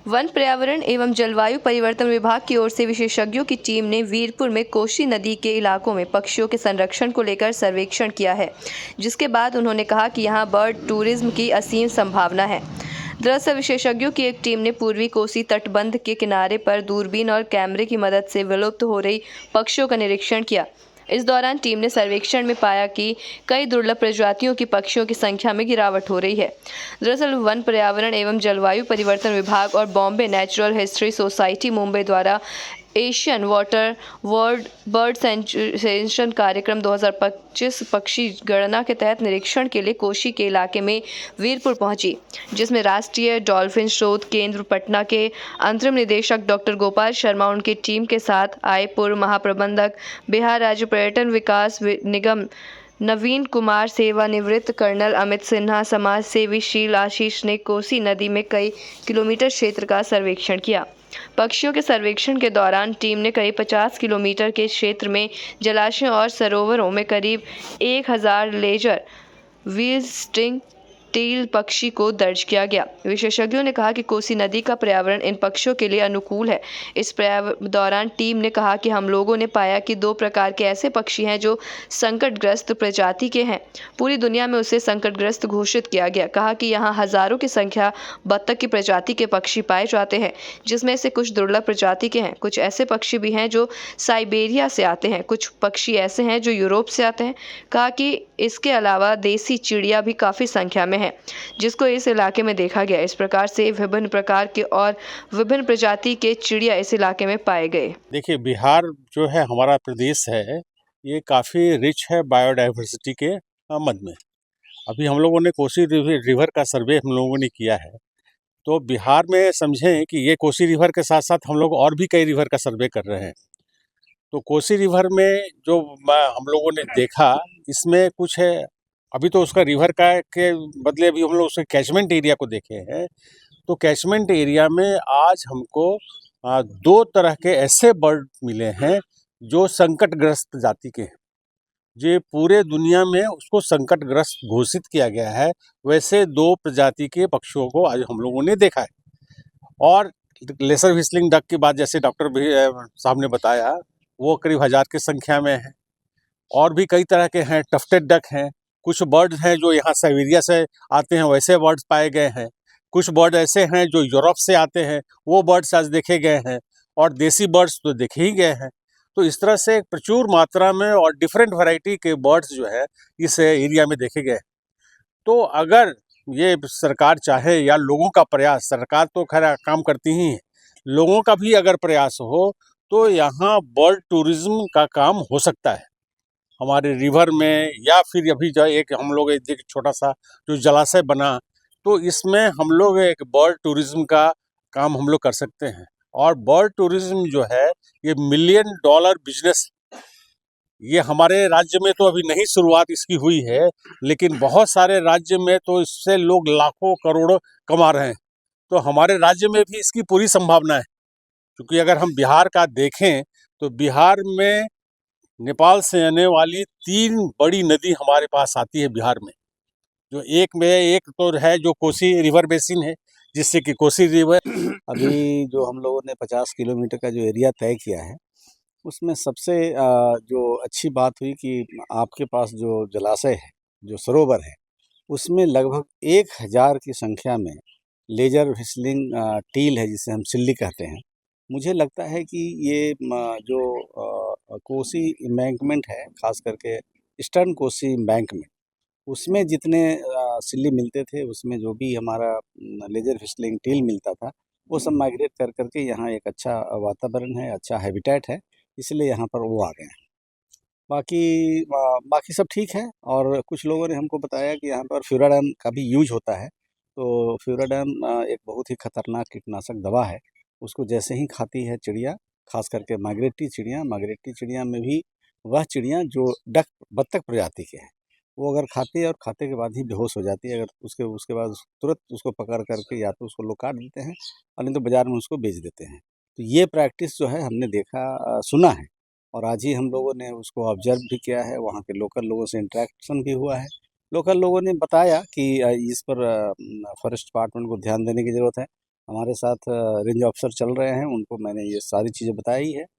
One पर्यावरण एवं जलवायु परिवर्तन विभाग की ओर से विशेषज्ञों की टीम ने वीरपुर में कोसी नदी के इलाकों में पक्षियों के संरक्षण को लेकर सर्वेक्षण किया है, जिसके बाद उन्होंने कहा कि यहां बर्ड टूरिज्म की असीम संभावना है। दरअसल विशेषज्ञों की एक टीम ने पूर्वी कोसी तटबंध के किनारे पर दूरबीन और कैमरे की मदद से विलुप्त हो रही पक्षियों का निरीक्षण किया। इस दौरान टीम ने सर्वेक्षण में पाया कि कई दुर्लभ प्रजातियों की पक्षियों की संख्या में गिरावट हो रही है। दरअसल वन पर्यावरण एवं जलवायु परिवर्तन विभाग और Bombay natural history society Mumbai द्वारा Asian water world bird census कार्यक्रम 2025 पक्षी गणना के तहत निरीक्षण के लिए कोसी के इलाके में वीरपुर पहुंची, जिसमें राष्ट्रीय डॉल्फिन शोध केंद्र पटना के अंतरिम निदेशक डॉक्टर गोपाल शर्मा उनकी टीम के साथ आए। पूर्व महाप्रबंधक बिहार राज्य पर्यटन विकास निगम नवीन कुमार, सेवानिवृत्त कर्नल अमित सिन्हा, समाज सेवी शील आशीष ने कोसी नदी में कई किलोमीटर क्षेत्र का सर्वेक्षण किया। पक्षियों के सर्वेक्षण के दौरान टीम ने करीब 50 किलोमीटर के क्षेत्र में जलाशयों और सरोवरों में करीब 1000 लेजर विजिटिंग टील पक्षी को दर्ज किया गया। विशेषज्ञों ने कहा कि कोसी नदी का पर्यावरण इन पक्षियों के लिए अनुकूल है। इस दौरान टीम ने कहा कि हम लोगों ने पाया कि 2 प्रकार के ऐसे पक्षी हैं जो संकटग्रस्त प्रजाति के हैं। पूरी दुनिया में उसे संकटग्रस्त घोषित किया गया। कहा कि यहाँ हजारों की संख्या बत्तख की प्रजाति के पक्षी पाए जाते हैं, जिसमें से कुछ दुर्लभ प्रजाति के हैं। कुछ ऐसे पक्षी भी हैं जो साइबेरिया से आते हैं, कुछ पक्षी ऐसे हैं जो यूरोप से आते हैं। कहा कि इसके अलावा देसी चिड़िया भी काफ़ी संख्या में है, जिसको इस इलाके में देखा गया। इस प्रकार से विभिन्न प्रकार के और विभिन्न प्रजाति के चिड़िया इस इलाके में पाए गए। देखिए, बिहार जो है हमारा प्रदेश है, ये काफ़ी रिच है बायोडाइवर्सिटी के मद में। अभी हम लोगों ने कोसी रिवर का सर्वे हम लोगों ने किया है, तो बिहार में समझें कि ये कोसी रिवर के साथ साथ हम लोग और भी कई रिवर का सर्वे कर रहे हैं। तो कोसी रिवर में जो हम लोगों ने देखा, इसमें कुछ है, अभी तो उसका रिवर का के बदले अभी हम लोग उसके कैचमेंट एरिया को देखे हैं। तो कैचमेंट एरिया में आज हमको 2 तरह के ऐसे बर्ड मिले हैं जो संकटग्रस्त जाति के हैं। जो पूरे दुनिया में उसको संकटग्रस्त घोषित किया गया है, वैसे 2 प्रजाति के पक्षियों को आज हम लोगों ने देखा है। और लेसर व्हिस्लिंग डक की बात जैसे डॉक्टर भी साहब ने बताया, वो करीब 1000 की संख्या में है। और भी कई तरह के हैं, टफ्टेड डक हैं। कुछ बर्ड्स हैं जो यहाँ साइबेरिया से आते हैं, वैसे बर्ड्स पाए गए हैं। कुछ बर्ड ऐसे हैं जो यूरोप से आते हैं, वो बर्ड्स आज देखे गए हैं। और देसी बर्ड्स तो देखे ही गए हैं। तो इस तरह से प्रचुर मात्रा में और डिफरेंट वैरायटी के बर्ड्स जो है इस एरिया में देखे गए। तो अगर ये सरकार चाहे या लोगों का प्रयास, सरकार तो खैर काम करती ही है, लोगों का भी अगर प्रयास हो तो यहाँ बर्ड टूरिज्म का काम हो सकता है हमारे रिवर में। या फिर अभी जो एक हम लोग एक छोटा सा जो जलाशय बना, तो इसमें हम लोग एक बर्ड टूरिज्म का काम हम लोग कर सकते हैं। और बर्ड टूरिज्म जो है ये $1 मिलियन बिजनेस, ये हमारे राज्य में तो अभी नहीं शुरुआत इसकी हुई है, लेकिन बहुत सारे राज्य में तो इससे लोग लाखों करोड़ों कमा रहे हैं। तो हमारे राज्य में भी इसकी पूरी संभावना है, क्योंकि अगर हम बिहार का देखें तो बिहार में नेपाल से आने वाली 3 बड़ी नदी हमारे पास आती है बिहार में। जो एक तो है जो कोसी रिवर बेसिन है, जिससे कि कोसी रिवर अभी जो हम लोगों ने 50 किलोमीटर का जो एरिया तय किया है, उसमें सबसे जो अच्छी बात हुई कि आपके पास जो जलाशय है, जो सरोवर है, उसमें लगभग 1000 की संख्या में लेजर व्हिस्लिंग टील है, जिसे हम सिल्ली कहते हैं। मुझे लगता है कि ये जो कोसी एम्बैंकमेंट है, खास करके ईस्टर्न कोसी एम्बैंकमेंट, उसमें जितने सिल्ली मिलते थे, उसमें जो भी हमारा लेजर फिशलिंग टील मिलता था, वो सब माइग्रेट कर करके यहाँ एक अच्छा वातावरण है, अच्छा हैबिटेट है, इसलिए यहाँ पर वो आ गए हैं। बाकी सब ठीक है। और कुछ लोगों ने हमको बताया कि यहाँ पर फ्यूराडान का भी यूज होता है। तो फ्यूराडान एक बहुत ही खतरनाक कीटनाशक दवा है। उसको जैसे ही खाती है चिड़िया, खास करके माइग्रेटरी चिड़िया में भी वह चिड़िया जो बत्तख प्रजाति के हैं, वो अगर खाती है और खाते के बाद ही बेहोश हो जाती है। अगर उसके बाद तुरंत उसको पकड़ करके या तो उसको लोग काट देते हैं और नहीं तो बाज़ार में उसको बेच देते हैं। तो ये प्रैक्टिस जो है हमने देखा, सुना है, और आज ही हम लोगों ने उसको ऑब्जर्व भी किया है। वहाँ के लोकल लोगों से इंटरेक्शन भी हुआ है। लोकल लोगों ने बताया कि इस पर फॉरेस्ट डिपार्टमेंट को ध्यान देने की ज़रूरत है। हमारे साथ रेंज ऑफिसर चल रहे हैं, उनको मैंने ये सारी चीज़ें बताई है।